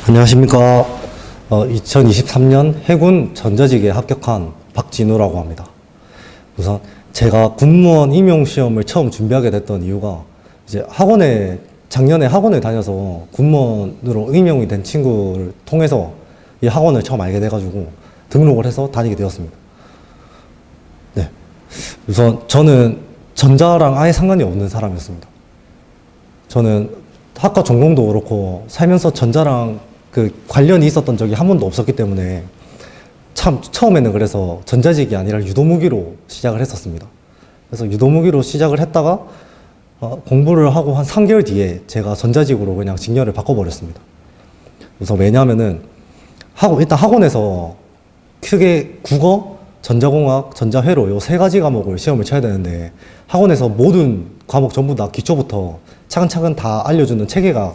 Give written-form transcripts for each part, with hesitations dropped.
안녕하십니까. 2023년 해군 전자직에 합격한 박진우라고 합니다. 우선 제가 군무원 임용시험을 처음 준비하게 됐던 이유가 이제 작년에 학원에 다녀서 군무원으로 임용이 된 친구를 통해서 이 학원을 처음 알게 돼가지고 등록을 해서 다니게 되었습니다. 네. 우선 저는 전자랑 아예 상관이 없는 사람이었습니다. 저는 학과 전공도 그렇고 살면서 전자랑 그 관련이 있었던 적이 한 번도 없었기 때문에 참 처음에는 그래서 전자직이 아니라 유도무기로 시작을 했었습니다. 그래서 유도무기로 시작을 했다가 공부를 하고 한 3개월 뒤에 제가 전자직으로 그냥 직렬을 바꿔버렸습니다. 우선 왜냐하면은 일단 학원에서 크게 국어, 전자공학, 전자회로 요 3가지 과목을 시험을 쳐야 되는데 학원에서 모든 과목 전부 다 기초부터 차근차근 다 알려주는 체계가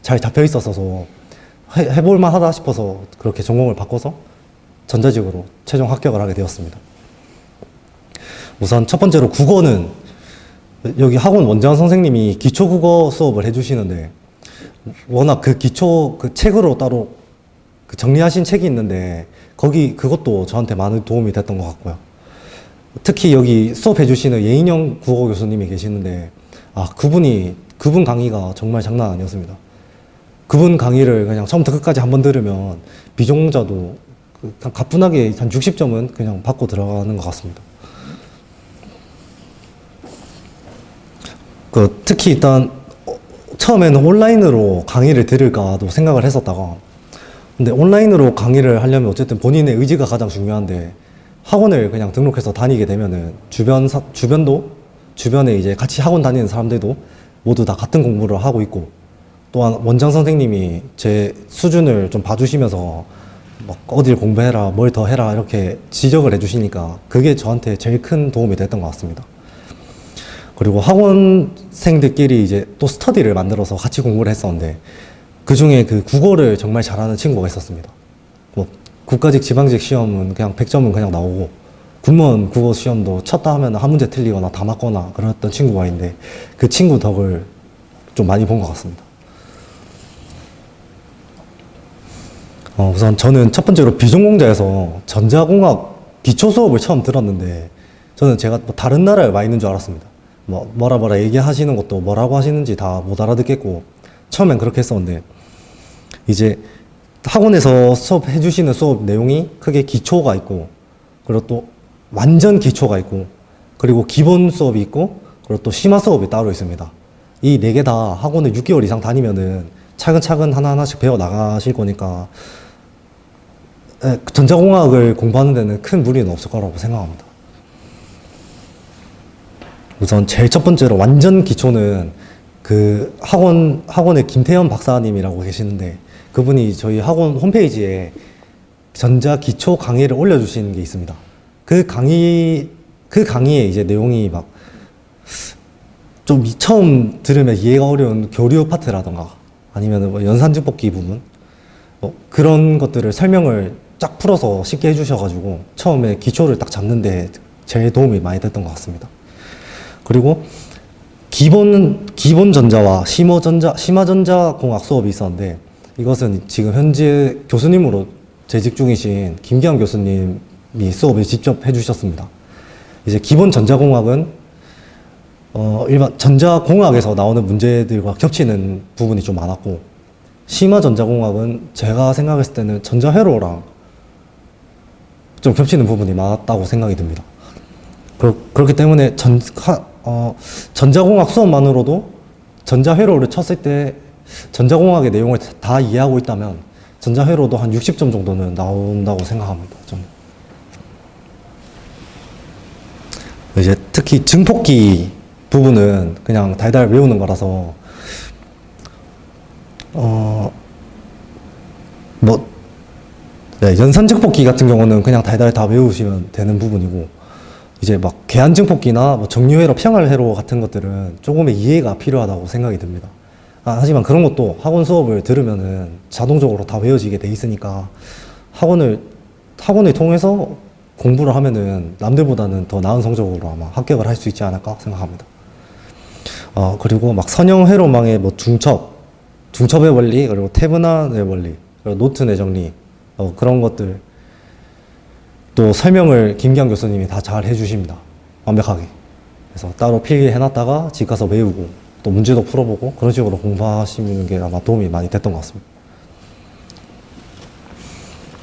잘 잡혀 있었어서 해볼만 하다 싶어서 그렇게 전공을 바꿔서 전자직으로 최종 합격을 하게 되었습니다. 우선 첫 번째로 국어는 여기 학원 원장 선생님이 기초국어 수업을 해주시는데 워낙 그 기초 그 책으로 따로 그 정리하신 책이 있는데 그것도 저한테 많은 도움이 됐던 것 같고요. 특히 여기 수업해 주시는 예인영 국어 교수님이 계시는데 그분 강의가 정말 장난 아니었습니다. 그분 강의를 그냥 처음부터 끝까지 한번 들으면 비전공자도 그냥 가뿐하게 한 60점은 그냥 받고 들어가는 것 같습니다. 특히 일단 처음에는 온라인으로 강의를 들을까도 생각을 했었다가 근데 온라인으로 강의를 하려면 어쨌든 본인의 의지가 가장 중요한데 학원을 그냥 등록해서 다니게 되면은 주변에 이제 같이 학원 다니는 사람들도 모두 다 같은 공부를 하고 있고 또한 원장 선생님이 제 수준을 좀 봐주시면서 막 어딜 공부해라, 뭘 더 해라 이렇게 지적을 해주시니까 그게 저한테 제일 큰 도움이 됐던 것 같습니다. 그리고 학원생들끼리 이제 또 스터디를 만들어서 같이 공부를 했었는데 그 중에 그 국어를 정말 잘하는 친구가 있었습니다. 뭐 국가직, 지방직 시험은 그냥 100점은 그냥 나오고 군무원 국어 시험도 쳤다 하면 한 문제 틀리거나 다 맞거나 그랬던 친구가 있는데 그 친구 덕을 좀 많이 본 것 같습니다. 우선 저는 첫 번째로 비전공자에서 전자공학 기초 수업을 처음 들었는데 저는 제가 뭐 다른 나라에 와 있는 줄 알았습니다. 뭐라 얘기하시는 것도 뭐라고 하시는지 다 못 알아듣겠고 처음엔 그렇게 했었는데 이제 학원에서 수업해 주시는 수업 내용이 크게 기초가 있고 그리고 또 완전 기초가 있고 그리고 기본 수업이 있고 그리고 또 심화 수업이 따로 있습니다. 이 4개 다 학원을 6개월 이상 다니면은 차근차근 하나하나씩 배워 나가실 거니까 전자공학을 공부하는 데는 큰 무리는 없을 거라고 생각합니다. 우선 제일 첫 번째로 완전 기초는 그 학원의 김태현 박사님이라고 계시는데 그분이 저희 학원 홈페이지에 전자 기초 강의를 올려주시는 게 있습니다. 그 강의에 이제 내용이 막 좀 처음 들으면 이해가 어려운 교류 파트라던가 아니면 뭐 연산증폭기 부분 그런 것들을 설명을 쫙 풀어서 쉽게 해주셔가지고 처음에 기초를 딱 잡는데 제일 도움이 많이 됐던 것 같습니다. 그리고 기본 전자와 심화전자 공학 수업이 있었는데 이것은 지금 현재 교수님으로 재직 중이신 김기환 교수님이 수업을 직접 해주셨습니다. 이제 기본 전자공학은 일반 전자공학에서 나오는 문제들과 겹치는 부분이 좀 많았고 심화전자공학은 제가 생각했을 때는 전자회로랑 좀 겹치는 부분이 많았다고 생각이 듭니다. 그렇기 때문에 전자공학 수업만으로도 전자회로를 쳤을 때 전자공학의 내용을 다 이해하고 있다면 전자회로도 한 60점 정도는 나온다고 생각합니다. 저는. 이제 특히 증폭기 부분은 그냥 달달 외우는 거라서 연산증폭기 같은 경우는 그냥 달달 다 외우시면 되는 부분이고 이제 막 계한증폭기나 뭐 정류회로, 평활회로 같은 것들은 조금의 이해가 필요하다고 생각이 듭니다. 하지만 그런 것도 학원 수업을 들으면은 자동적으로 다 외워지게 돼 있으니까 학원을 통해서 공부를 하면은 남들보다는 더 나은 성적으로 아마 합격을 할 수 있지 않을까 생각합니다. 그리고 막 선형 회로망의 뭐 중첩의 원리, 그리고 태분한의 원리, 그리고 노트 내 정리, 그런 것들 또 설명을 김기환 교수님이 다 잘 해주십니다. 완벽하게. 그래서 따로 필기해놨다가 집 가서 외우고 또 문제도 풀어보고 그런 식으로 공부하시는 게 아마 도움이 많이 됐던 것 같습니다.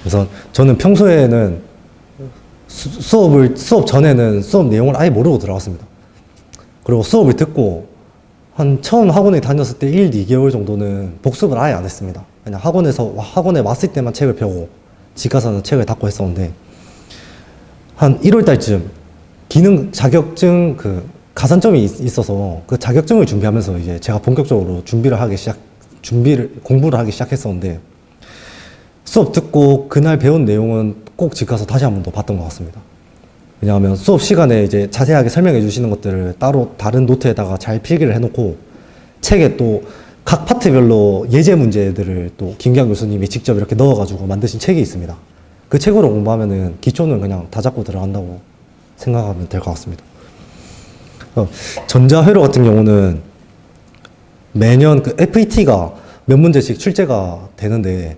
그래서 저는 평소에는 수업 전에는 수업 내용을 아예 모르고 들어갔습니다. 그리고 수업을 듣고 처음 학원에 다녔을 때 1, 2개월 정도는 복습을 아예 안 했습니다. 그냥 학원에 왔을 때만 책을 펴고 집 가서는 책을 닫고 했었는데 한 1월 달쯤 자격증 가산점이 있어서 그 자격증을 준비하면서 이제 제가 본격적으로 공부를 하기 시작했었는데 수업 듣고 그날 배운 내용은 꼭 집 가서 다시 한 번 더 봤던 것 같습니다. 왜냐하면 수업 시간에 이제 자세하게 설명해 주시는 것들을 따로 다른 노트에다가 잘 필기를 해놓고 책에 또 각 파트별로 예제 문제들을 또 김기환 교수님이 직접 이렇게 넣어가지고 만드신 책이 있습니다. 그 책으로 공부하면은 기초는 그냥 다 잡고 들어간다고 생각하면 될 것 같습니다. 전자회로 같은 경우는 매년 그 FET가 몇 문제씩 출제가 되는데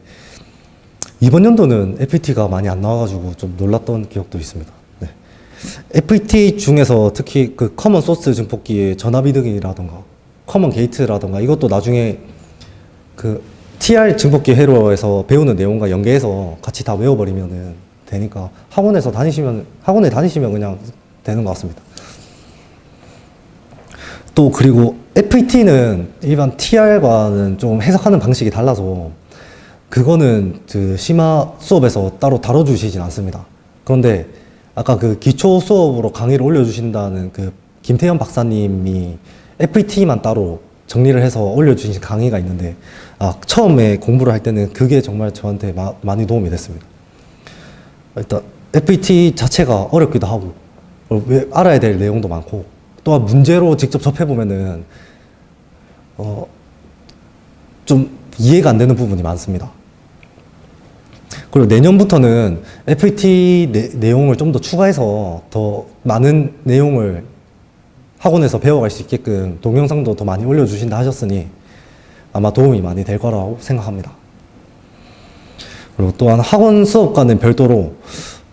이번 연도는 FET가 많이 안 나와가지고 좀 놀랐던 기억도 있습니다. 네. FET 중에서 특히 그 커먼 소스 증폭기의 전압이득이라던가 커먼 게이트라던가 이것도 나중에 그 TR 증폭기 회로에서 배우는 내용과 연계해서 같이 다 외워버리면은 되니까 학원에 다니시면 그냥 되는 것 같습니다. 또 그리고 FET는 일반 TR과는 좀 해석하는 방식이 달라서 그거는 그 심화 수업에서 따로 다뤄주시진 않습니다. 그런데 아까 그 기초 수업으로 강의를 올려주신다는 그 김태현 박사님이 FET만 따로 정리를 해서 올려주신 강의가 있는데 처음에 공부를 할 때는 그게 정말 저한테 많이 도움이 됐습니다. 일단 FET 자체가 어렵기도 하고 왜 알아야 될 내용도 많고 또한 문제로 직접 접해보면은 좀 이해가 안 되는 부분이 많습니다. 그리고 내년부터는 FET 내용을 좀 더 추가해서 더 많은 내용을 학원에서 배워갈 수 있게끔 동영상도 더 많이 올려주신다 하셨으니 아마 도움이 많이 될 거라고 생각합니다. 그리고 또한 학원 수업과는 별도로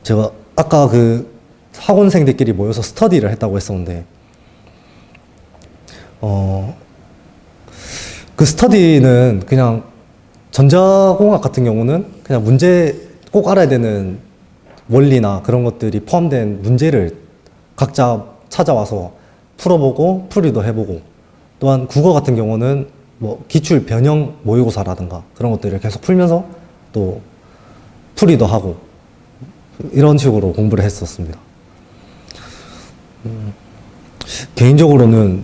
제가 아까 그 학원생들끼리 모여서 스터디를 했다고 했었는데 그 스터디는 그냥 전자공학 같은 경우는 그냥 문제 꼭 알아야 되는 원리나 그런 것들이 포함된 문제를 각자 찾아와서 풀어보고 풀이도 해보고 또한 국어 같은 경우는 뭐 기출 변형 모의고사라든가 그런 것들을 계속 풀면서 또 풀이도 하고 이런 식으로 공부를 했었습니다. 개인적으로는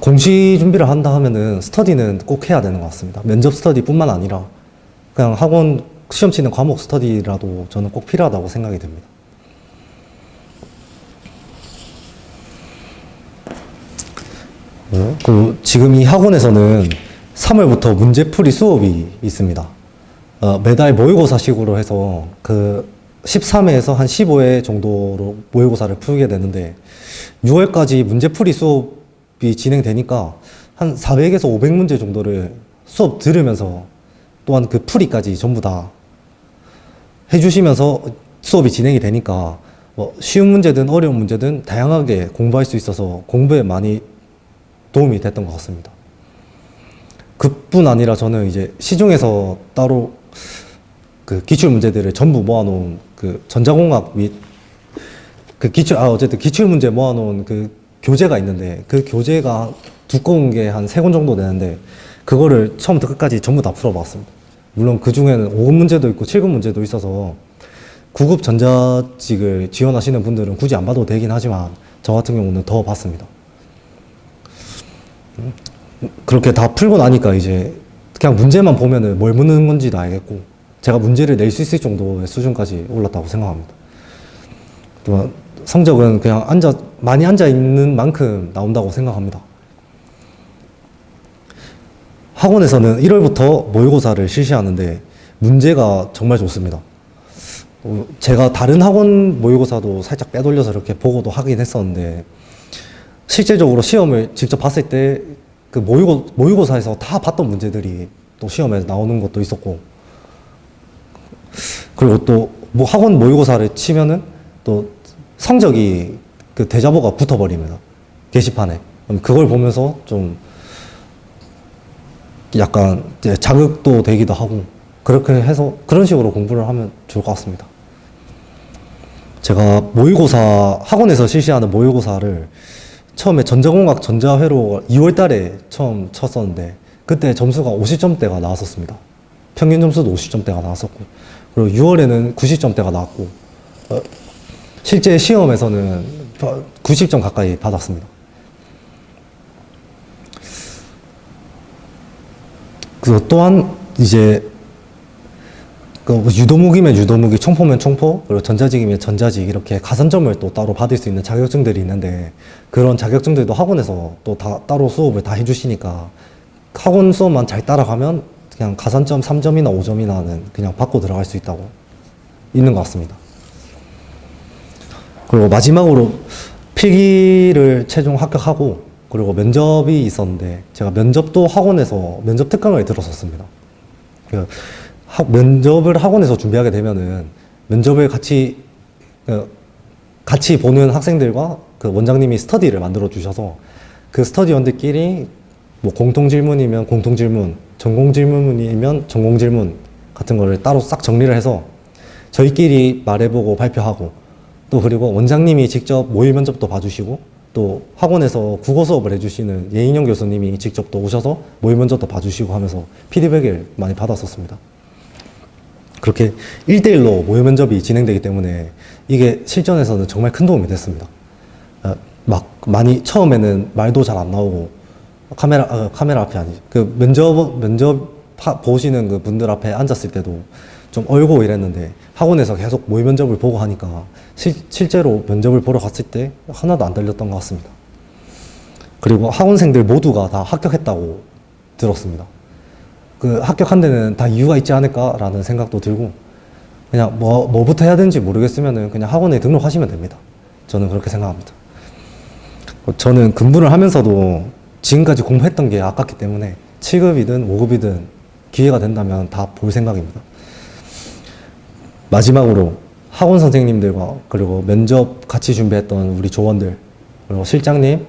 공시 준비를 한다 하면은 스터디는 꼭 해야 되는 것 같습니다. 면접 스터디뿐만 아니라 그냥 학원 시험 치는 과목 스터디라도 저는 꼭 필요하다고 생각이 듭니다. 그리고 지금 이 학원에서는 3월부터 문제풀이 수업이 있습니다. 매달 모의고사식으로 해서 그 13회에서 한 15회 정도로 모의고사를 풀게 되는데 6월까지 문제풀이 수업이 진행되니까 한 400에서 500문제 정도를 수업 들으면서 또한 그 풀이까지 전부 다 해주시면서 수업이 진행이 되니까 뭐 쉬운 문제든 어려운 문제든 다양하게 공부할 수 있어서 공부에 많이 도움이 됐던 것 같습니다. 그뿐 아니라 저는 이제 시중에서 따로 그 기출 문제들을 전부 모아놓은 그 전자공학 및 그 어쨌든 기출 문제 모아놓은 그 교재가 있는데 그 교재가 두꺼운 게 한 3권 정도 되는데 그거를 처음부터 끝까지 전부 다 풀어봤습니다. 물론 그 중에는 5급 문제도 있고 7급 문제도 있어서 9급 전자직을 지원하시는 분들은 굳이 안 봐도 되긴 하지만 저 같은 경우는 더 봤습니다. 그렇게 다 풀고 나니까 이제 그냥 문제만 보면은 뭘 묻는 건지도 알겠고 제가 문제를 낼 수 있을 정도의 수준까지 올랐다고 생각합니다. 또 성적은 그냥 많이 앉아 있는 만큼 나온다고 생각합니다. 학원에서는 1월부터 모의고사를 실시하는데 문제가 정말 좋습니다. 제가 다른 학원 모의고사도 살짝 빼돌려서 이렇게 보고도 하긴 했었는데 실제적으로 시험을 직접 봤을 때 그 모의고사에서 다 봤던 문제들이 또 시험에 나오는 것도 있었고 그리고 또 뭐 학원 모의고사를 치면은 또 성적이 그 대자보가 붙어버립니다. 게시판에. 그럼 그걸 보면서 좀 약간 이제 자극도 되기도 하고 그렇게 해서 그런 식으로 공부를 하면 좋을 것 같습니다. 제가 모의고사 학원에서 실시하는 모의고사를 처음에 전자공학 전자회로 2월 달에 처음 쳤었는데 그때 점수가 50점대가 나왔었습니다. 평균 점수도 50점대가 나왔었고 그리고 6월에는 90점대가 나왔고 실제 시험에서는 90점 가까이 받았습니다. 그 또한 이제 그 유도무기면 유도무기, 총포면 총포, 그리고 전자직이면 전자직 이렇게 가산점을 또 따로 받을 수 있는 자격증들이 있는데 그런 자격증들도 학원에서 또 다 따로 수업을 다 해주시니까 학원 수업만 잘 따라가면 그냥 가산점 3점이나 5점이나는 그냥 받고 들어갈 수 있다고 있는 것 같습니다. 그리고 마지막으로 필기를 최종 합격하고 그리고 면접이 있었는데 제가 면접도 학원에서 면접 특강을 들었었습니다. 면접을 학원에서 준비하게 되면은 면접을 같이 보는 학생들과 그 원장님이 스터디를 만들어 주셔서 그 스터디원들끼리 뭐 공통 질문이면 공통 질문, 전공 질문이면 전공 질문 같은 거를 따로 싹 정리를 해서 저희끼리 말해보고 발표하고 또 그리고 원장님이 직접 모의 면접도 봐주시고 또 학원에서 국어 수업을 해주시는 예인영 교수님이 직접 또 오셔서 모의 면접도 봐주시고 하면서 피드백을 많이 받았었습니다. 그렇게 1대1로 모의 면접이 진행되기 때문에 이게 실전에서는 정말 큰 도움이 됐습니다. 막 많이 처음에는 말도 잘 안 나오고 카메라 앞에 아니지 그 면접 보시는 그 분들 앞에 앉았을 때도 좀 얼고 이랬는데 학원에서 계속 모의 면접을 보고 하니까 실제로 면접을 보러 갔을 때 하나도 안 떨렸던 것 같습니다. 그리고 학원생들 모두가 다 합격했다고 들었습니다. 그 합격한 데는 다 이유가 있지 않을까라는 생각도 들고 그냥 뭐부터 해야 되는지 모르겠으면은 그냥 학원에 등록하시면 됩니다. 저는 그렇게 생각합니다. 저는 근무를 하면서도 지금까지 공부했던 게 아깝기 때문에 7급이든 5급이든 기회가 된다면 다 볼 생각입니다. 마지막으로 학원 선생님들과 그리고 면접 같이 준비했던 우리 조원들 그리고 실장님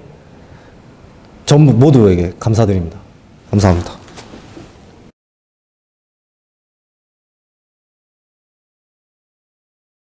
전부 모두에게 감사드립니다. 감사합니다.